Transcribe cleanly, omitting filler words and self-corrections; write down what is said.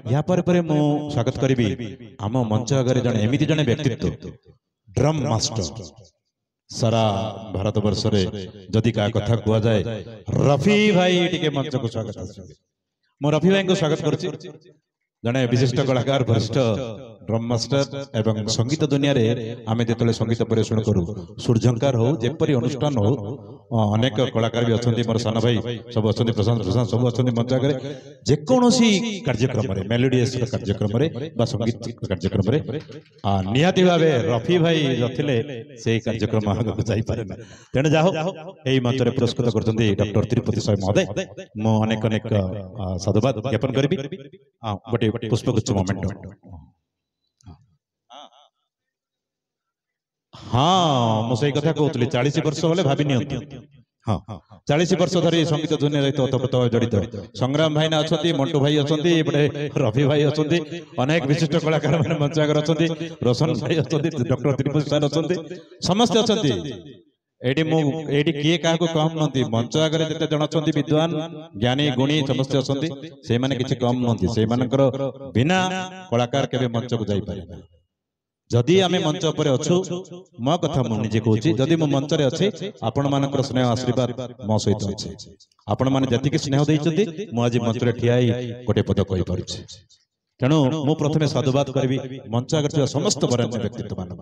या पर मु स्वागत करी आम मंच आगे जन एमती जन व्यक्तित्व ड्रम मास्टर सारा भारत वर्ष रे जदि का कथा कह जाए रफी भाई टिके मंच को स्वागत मु रफी भाई को स्वागत करुछि जने विशिष्ट कलाकार वरिष्ठ ड्रम मास्टर एवं संगीत दुनिया रे आमे जेतले संगीत परिवेषण करू सूर्यंकार हो जेपरि अनुष्ठान हो अनेक कलाकार भी अछंती मोर सान भाई सब अछंती प्रशांत प्रशांत सब अछंती मंच आगे जे कोनोसी कार्यक्रम रे मेलोडियस कार्यक्रम रे बा संगीत कार्यक्रम रे निहाती भाबे रफी भाई रथिले सेही कार्यक्रम आगु जाई पारे ना तेने जाहो एही मंच रे पुरस्कृत करछंती डॉक्टर तिरुपति साहेब महोदय मो अनेक अनेक साधुवाद ज्ञापन करबी गोटे पुष्पगुच्छ मोमेंट हाँ मुझे कथा कहूली 40 वर्ष बोले भाभी नियंतु हाँ 40 वर्ष धरी संगीत दुनिया रे ओतप्रोत जड़ित संग्राम भाई ना अच्छी मंटू भाई अच्छी रफी भाई अच्छी अनेक विशिष्ट कलाकार मैंने मंच आगे अच्छी रोशन भाई अच्छी डॉक्टर तिरुपति सार अच्छी समस्ते अच्छी एडी किए क्या कम नुंती मंच आगे जिते जन अच्छा विद्वान ज्ञानी गुणी समस्ते अच्छी से माने किसी कम नुंती से बिना कलाकार के मंच को जाई पारे जदि आमे मंच पर अच्छु मो कथा मु निजे कहूची जदि मो मंच रे अछि आपण मानकर स्नेह आशीर्वाद मो सहित अछि आपण माने जति कि स्नेह दैछथि मु आज मंच रे ठियाई गोटे पद कहि पारुछि तेणु मु प्रथमे साधुवाद करबी मंच आगे समस्त वरेण्य व्यक्तित्व मानक